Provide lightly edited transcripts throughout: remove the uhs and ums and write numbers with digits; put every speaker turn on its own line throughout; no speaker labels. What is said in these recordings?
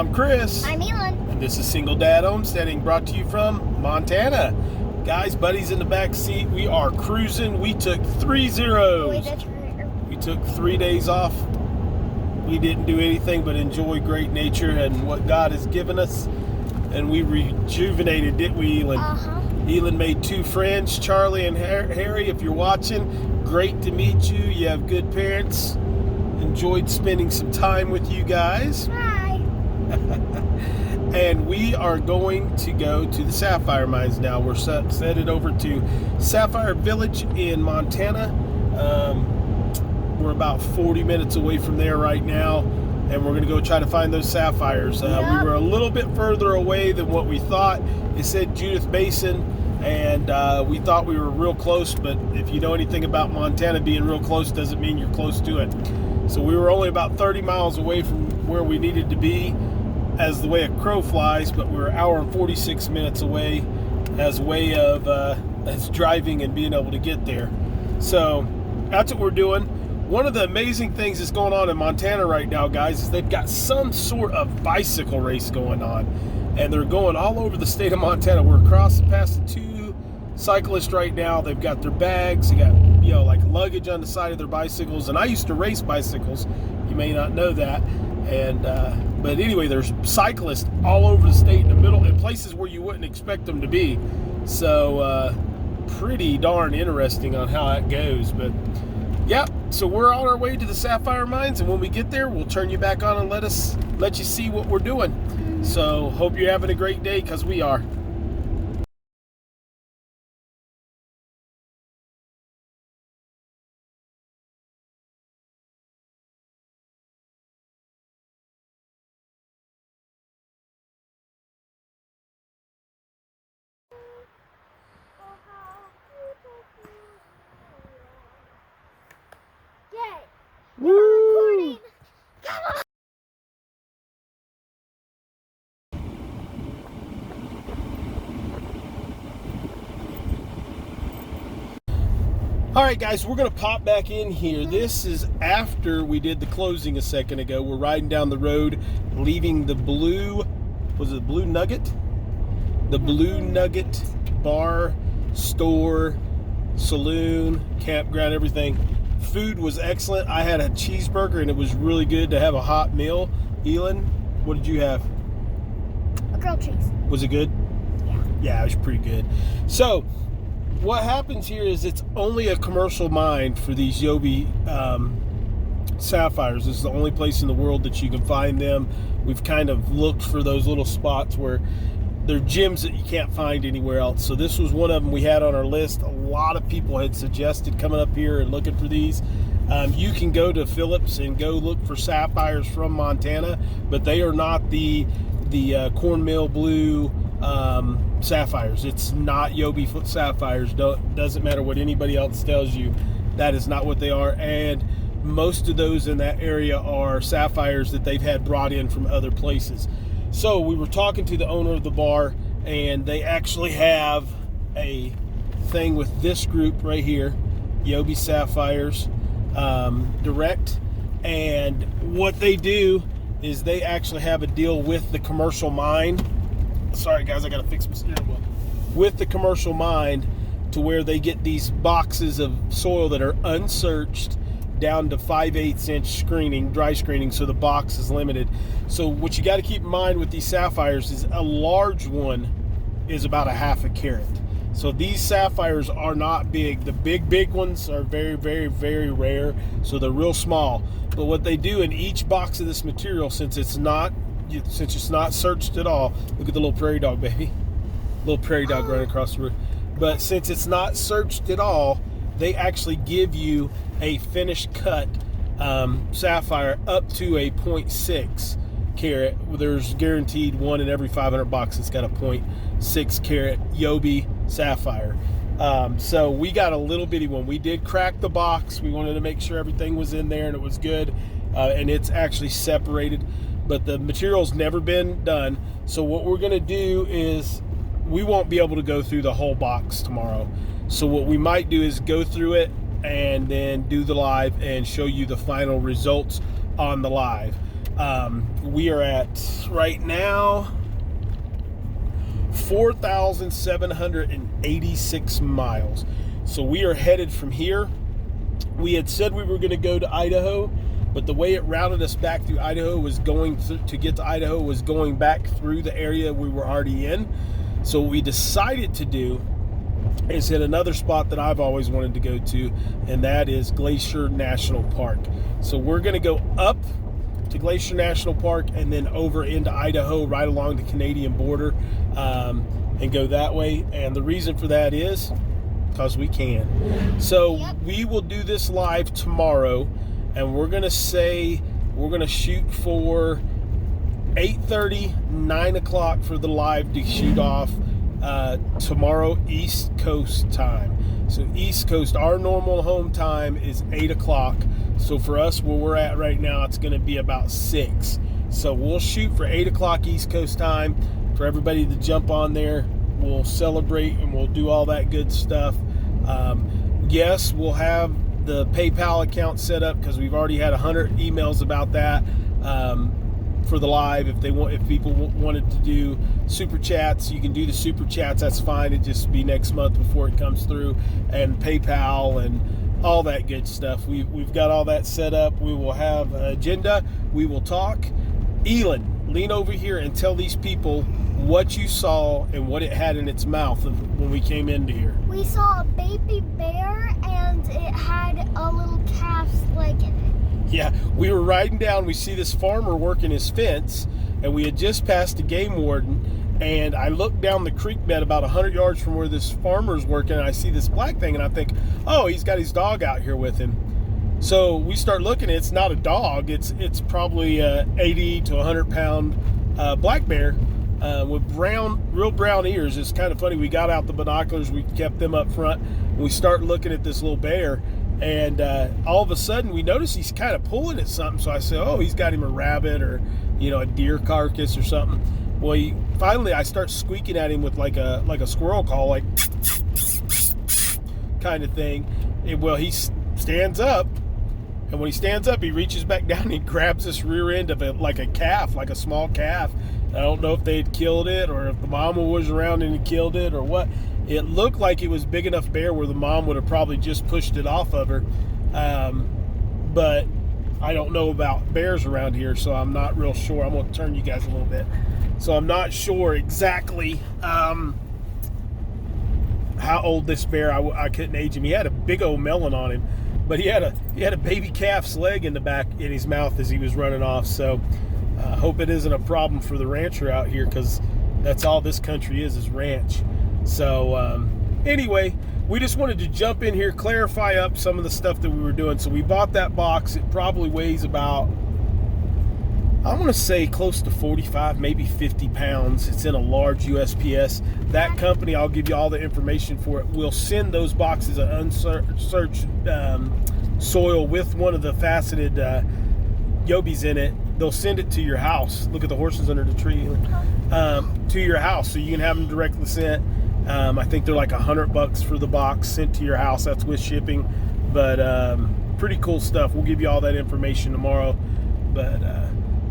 I'm Chris.
I'm Elon.
And this is Single Dad Homesteading, brought to you from Montana. Guys, buddies in the back seat, we are cruising. We took 3 zeros.
Wait, that's right.
We took 3 days off. We didn't do anything but enjoy great nature and what God has given us. And we rejuvenated, didn't we, Elon? Elon made 2 friends, Charlie and Harry. If you're watching, great to meet you. You have good parents. Enjoyed spending some time with you guys.
Hi.
And we are going to go to the Sapphire mines now. We're headed over to Sapphire Village in Montana. We're about 40 minutes away from there right now, and we're going to go try to find those sapphires. We were a little bit further away than what we thought. It said Judith Basin, and we thought we were real close, but if you know anything about Montana, being real close doesn't mean you're close to it. So we were only about 30 miles away from where we needed to be as the way a crow flies, but we were an hour and 46 minutes away as way of as driving and being able to get there. So that's what we're doing. One of the amazing things that's going on in Montana right now, guys, is they've got some sort of bicycle race going on, and they're going all over the state of Montana. We're past 2 cyclists right now. They've got their bags, they got, you know, like luggage on the side of their bicycles. And I used to race bicycles. You may not know that. And but anyway, there's cyclists all over the state, in the middle, in places where you wouldn't expect them to be. So pretty darn interesting on how that goes. But yeah, so we're on our way to the Sapphire mines, and when we get there, we'll turn you back on and let you see what we're doing. So hope you're having a great day, because we are.
Yay.
Woo!
Come on.
All right, guys, we're going to pop back in here. This is after we did the closing a second ago. We're riding down the road, leaving the Blue Nugget? The Blue Nugget bar, store, saloon, campground, everything. Food was excellent. I had a cheeseburger, and it was really good to have a hot meal. Elon, what did you have?
A grilled cheese.
Was it good?
Yeah.
Yeah, it was pretty good. So what happens here is it's only a commercial mine for these Yogo sapphires. This is the only place in the world that you can find them. We've kind of looked for those little spots where they're gems that you can't find anywhere else. So this was one of them we had on our list. A lot of people had suggested coming up here and looking for these. You can go to Phillips and go look for sapphires from Montana, but they are not the cornmeal blue sapphires. It's not Yogo sapphires. Doesn't matter what anybody else tells you. That is not what they are. And most of those in that area are sapphires that they've had brought in from other places. So we were talking to the owner of the bar, and they actually have a thing with this group right here, Yogo Sapphires Direct. And what they do is they actually have a deal with the commercial mine. Sorry guys, I gotta fix my steering wheel. With the commercial mine, to where they get these boxes of soil that are unsearched down to 5/8 inch screening, dry screening, so the box is limited. So what you got to keep in mind with these sapphires is a large one is about a half a carat. So these sapphires are not big. The big ones are very, very, very rare. So they're real small. But what they do in each box of this material, since it's not searched at all, look at the little prairie dog, baby. Little prairie dog running across the road. But since it's not searched at all, they actually give you a finished cut sapphire up to a 0.6 carat. There's guaranteed one in every 500 bucks that's got a 0.6 carat Yogo sapphire. So we got a little bitty one. We did crack the box. We wanted to make sure everything was in there and it was good. And it's actually separated, but the material's never been done. So what we're gonna do is we won't be able to go through the whole box tomorrow. So what we might do is go through it and then do the live and show you the final results on the live. We are at right now 4,786 miles. So we are headed from here. We had said we were going to go to Idaho, but the way it routed us back through Idaho was to get to Idaho was going back through the area we were already in. So what we decided to do is hit another spot that I've always wanted to go to, and that is Glacier National Park. So we're going to go up to Glacier National Park and then over into Idaho right along the Canadian border, and go that way. And the reason for that is because we can. So we will do this live tomorrow, and we're going to shoot for 8:30, 9 o'clock for the live to shoot off tomorrow East Coast time. So East Coast, our normal home time is 8 o'clock. So for us, where we're at right now, it's going to be about 6. So we'll shoot for 8 o'clock East Coast time for everybody to jump on there. We'll celebrate and we'll do all that good stuff. Yes, we'll have the PayPal account set up because we've already had 100 emails about that. For the live, if people wanted to do super chats, you can do the super chats. That's fine. It just be next month before it comes through, and PayPal and all that good stuff. We've got all that set up. We will have an agenda. We will talk. Elin, lean over here and tell these people what you saw and what it had in its mouth when we came into here.
We saw a baby bear and it had a little calf's leg in it.
Yeah, we were riding down. We see this farmer working his fence, and we had just passed a game warden. And I looked down the creek bed about 100 yards from where this farmer's working, and I see this black thing, and I think, oh, he's got his dog out here with him. So we start looking. It's not a dog. It's probably a 80 to 100 pound black bear with real brown ears. It's kind of funny. We got out the binoculars. We kept them up front. And we start looking at this little bear. And all of a sudden, we notice he's kind of pulling at something. So I say, oh, he's got him a rabbit or, a deer carcass or something. Well, finally, I start squeaking at him with like a squirrel call, like kind of thing. And, well, he stands up. And when he stands up, he reaches back down and he grabs this rear end of it like a calf, like a small calf. I don't know if they had killed it or if the mama was around and he killed it or what. It looked like it was big enough bear where the mom would have probably just pushed it off of her. But I don't know about bears around here, so I'm not real sure. I'm going to turn you guys a little bit. So I'm not sure exactly how old this bear. I couldn't age him. He had a big old melon on him, but he had a baby calf's leg in his mouth as he was running off. So I hope it isn't a problem for the rancher out here, because that's all this country is ranch. So anyway, we just wanted to jump in here, clarify up some of the stuff that we were doing. So we bought that box. It probably weighs about, I want to say close to 45, maybe 50 pounds. It's in a large USPS. That company, I'll give you all the information for it, will send those boxes of unsearched soil with one of the faceted yobies in it. They'll send it to your house. Look at the horses under the tree. To your house, so you can have them directly sent. I think they're like $100 for the box sent to your house. That's with shipping, but pretty cool stuff. We'll give you all that information tomorrow. But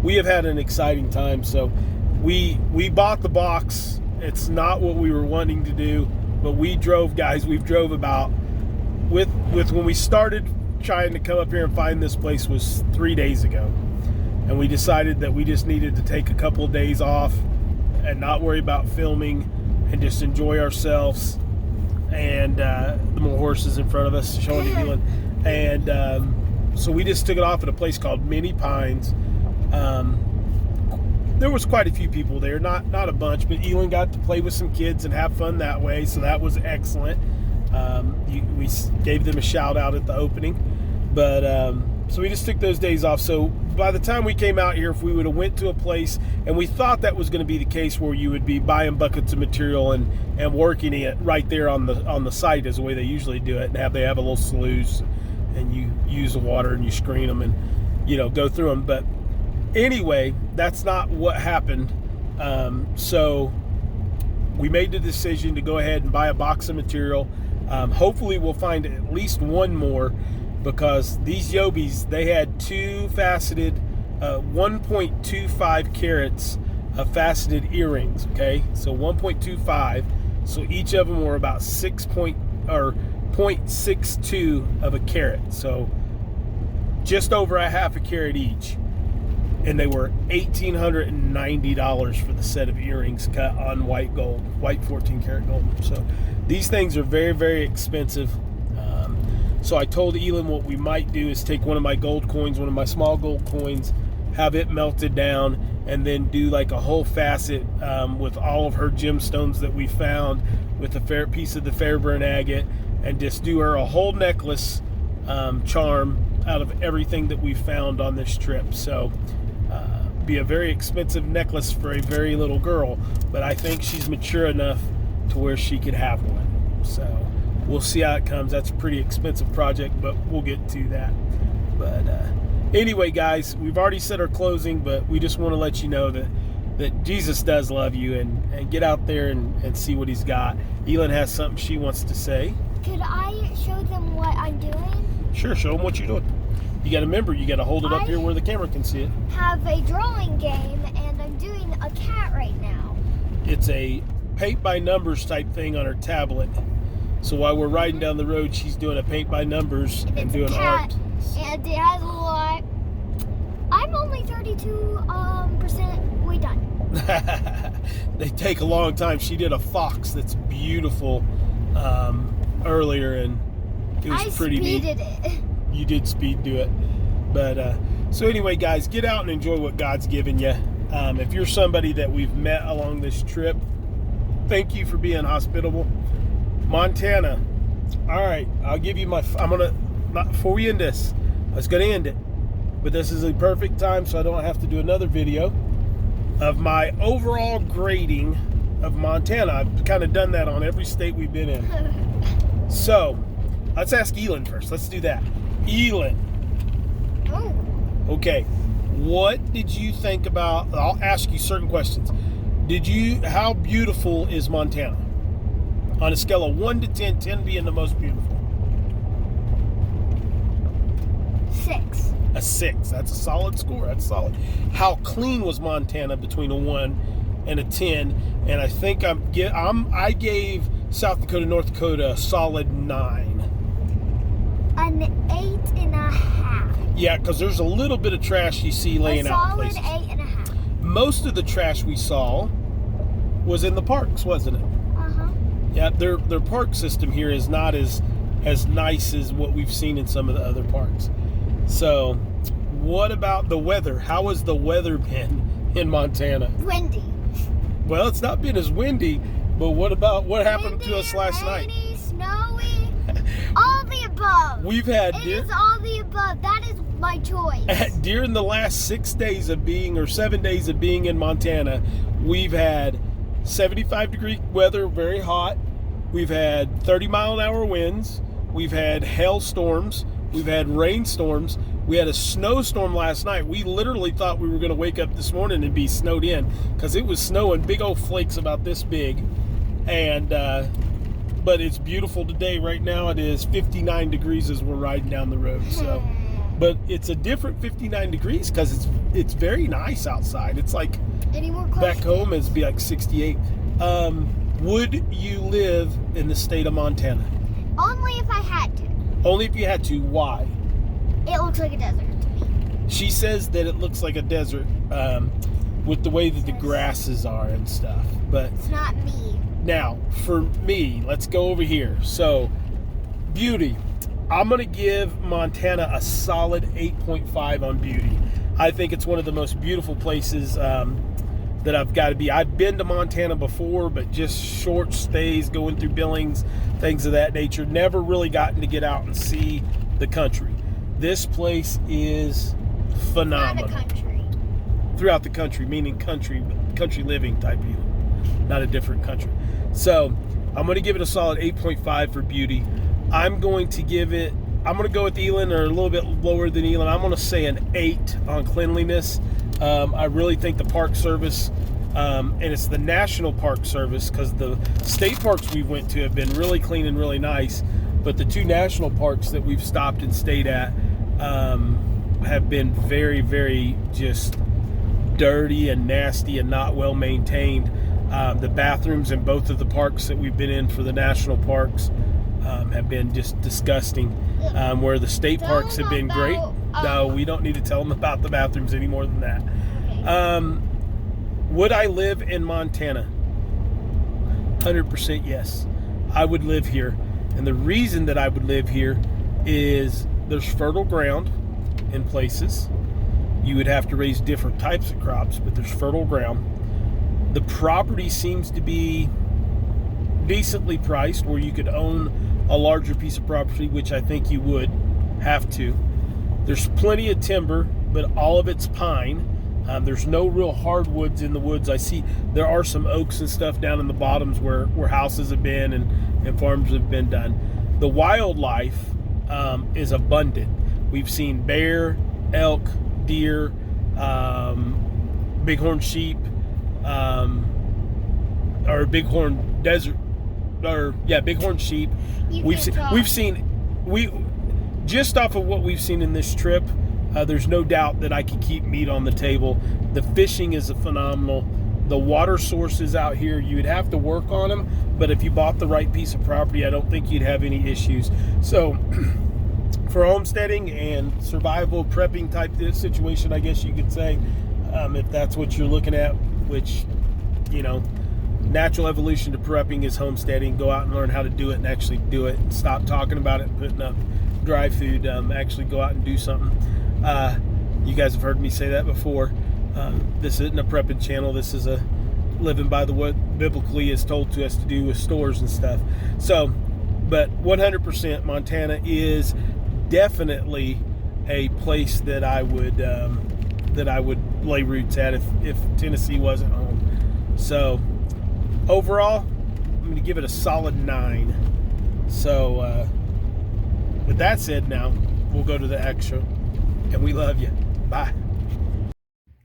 we have had an exciting time. So we bought the box. It's not what we were wanting to do, but we drove, guys. We've drove about with when we started trying to come up here and find this place was 3 days ago, and we decided that we just needed to take a couple of days off and not worry about filming and just enjoy ourselves. And the more horses in front of us showing you Elin. And so we just took it off at a place called Many Pines. There was quite a few people there, not a bunch, but Elin got to play with some kids and have fun that way, so that was excellent. We gave them a shout out at the opening, but so we just took those days off. So by the time we came out here, if we would have went to a place, and we thought that was going to be the case, where you would be buying buckets of material and working it right there on the site as the way they usually do it, and they have a little sluice, and you use the water and you screen them and go through them. But anyway, that's not what happened. So we made the decision to go ahead and buy a box of material. Hopefully we'll find at least one more, because these yobies, they had two faceted 1.25 carats of faceted earrings. Okay, so 1.25. So each of them were about 0.62 of a carat. So just over a half a carat each. And they were $1,890 for the set of earrings cut on white gold, white 14 karat gold. So these things are very, very expensive. So I told Elin what we might do is take one of my gold coins, one of my small gold coins, have it melted down, and then do like a whole facet with all of her gemstones that we found with a fair piece of the Fairburn agate, and just do her a whole necklace charm out of everything that we found on this trip. So be a very expensive necklace for a very little girl, but I think she's mature enough to where she could have one. So we'll see how it comes. That's a pretty expensive project, but we'll get to that. But anyway, guys, we've already said our closing, but we just want to let you know that Jesus does love you, and get out there and see what he's got. Elin has something she wants to say.
Could I show them what I'm doing?
Sure, show them what you're doing. You got to remember, you got to hold it up here where the camera can see it.
Have a drawing game, and I'm doing a cat right now.
It's a paint by numbers type thing on her tablet. So while we're riding down the road, she's doing a paint by numbers and doing art.
And it has a lot. I'm only 32% way done.
They take a long time. She did a fox that's beautiful earlier, and it was pretty neat.
I speeded it.
You did speed do it. But so anyway, guys, get out and enjoy what God's given you. If you're somebody that we've met along this trip, thank you for being hospitable. Montana. All right, I'll give you my, before we end this, I was going to end it, but this is a perfect time so I don't have to do another video of my overall grading of Montana. I've kind of done that on every state we've been in. So let's ask Elin first. Let's do that. Elin.
Oh.
Okay. What did you think about, I'll ask you certain questions. How beautiful is Montana? On a scale of 1 to 10, 10 being the most beautiful.
6.
A 6. That's a solid score. That's solid. How clean was Montana between a 1 and a 10? And I think I gave South Dakota, North Dakota a solid 9.
An 8.5.
Yeah, because there's a little bit of trash you see laying out in places.
A solid 8.5.
Most of the trash we saw was in the parks, wasn't it? Yeah, their park system here is not as nice as what we've seen in some of the other parks. So, what about the weather? How has the weather been in Montana?
Windy.
Well, it's not been as windy, but what happened to us last night?
Rainy, snowy, all the above.
We've had
It is all the above. That is my choice.
During the last 7 days of being in Montana, we've had 75-degree weather, very hot. We've had 30-mile-an-hour winds. We've had hailstorms. We've had rainstorms. We had a snowstorm last night. We literally thought we were going to wake up this morning and be snowed in because it was snowing, big old flakes about this big. And but it's beautiful today. Right now it is 59 degrees as we're riding down the road. So, but it's a different 59 degrees because it's very nice outside. It's like back home it'd be like 68. Would you live in the state of Montana?
Only if I had to.
Only if you had to. Why?
It looks like a desert to me.
She says that it looks like a desert with the way that the grasses are and stuff. But
it's not me.
Now, for me, let's go over here. So, beauty. I'm going to give Montana a solid 8.5 on beauty. I think it's one of the most beautiful places that I've got to be. I've been to Montana before, but just short stays, going through Billings, things of that nature. Never really gotten to get out and see the country. This place is phenomenal.
Not a country.
Throughout the country, meaning country living type view, not a different country. So I'm going to give it a solid 8.5 for beauty. I'm going to go with Elin, or a little bit lower than Elin. I'm going to say an 8 on cleanliness. I really think the Park Service, and it's the National Park Service, because the state parks we went to have been really clean and really nice, but the 2 national parks that we've stopped and stayed at, have been very, very just dirty and nasty and not well maintained. The bathrooms in both of the parks that we've been in for the national parks have been just disgusting. Where the state parks have been great. No, we don't need to tell them about the bathrooms any more than that. Okay. Would I live in Montana? 100% yes. I would live here. And the reason that I would live here is there's fertile ground in places. You would have to raise different types of crops, but there's fertile ground. The property seems to be decently priced where you could own a larger piece of property, which I think you would have to. There's plenty of timber, but all of it's pine. There's no real hardwoods in the woods. I see there are some oaks and stuff down in the bottoms where houses have been and farms have been done. The wildlife is abundant. We've seen bear, elk, deer, bighorn sheep, or bighorn desert, or bighorn sheep. We've seen just off of what we've seen in this trip. There's no doubt that I could keep meat on the table. The fishing is phenomenal. The water sources out here, you would have to work on them, but if you bought the right piece of property, I don't think you'd have any issues. So for homesteading and survival prepping type situation, I guess you could say, if that's what you're looking at, which, you know, natural evolution to prepping is homesteading. Go out and learn how to do it and actually do it. Stop talking about it and putting up dry food. Actually go out and do something. You guys have heard me say that before. This isn't a prepping channel. This is a living by the what biblically is told to us to do with stores and stuff. So, but 100% Montana is definitely a place that I would lay roots at if Tennessee wasn't home. So overall, I'm going to give it a solid 9. So with that said, now we'll go to the extra, and we love you. Bye.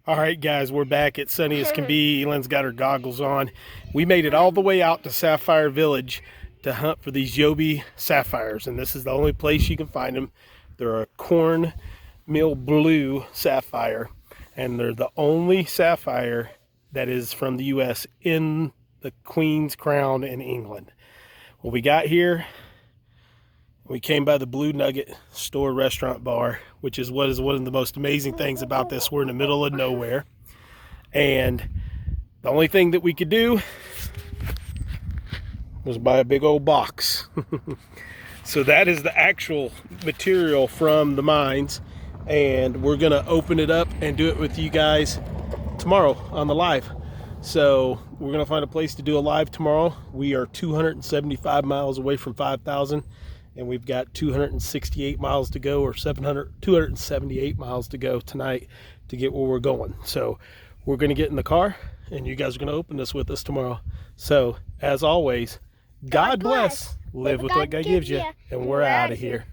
All right, guys, we're back at sunny as can be. Ellen's got her goggles on. We made it all the way out to Sapphire Village to hunt for these Yogo sapphires, and this is the only place you can find them. They're a cornmeal blue sapphire, and they're the only sapphire that is from the U.S. in the Queen's Crown in England. Well, we got here. We came by the Blue Nugget store, restaurant, bar, which is one of the most amazing things about this. We're in the middle of nowhere, and the only thing that we could do was buy a big old box. So that is the actual material from the mines, and we're gonna open it up and do it with you guys tomorrow on the live. So we're gonna find a place to do a live tomorrow. We are 275 miles away from 5,000. And we've got 268 miles to go, or 278 miles to go tonight to get where we're going. So we're going to get in the car, and you guys are going to open this with us tomorrow. So as always, God bless. Live with what God gives you, and we're out of here.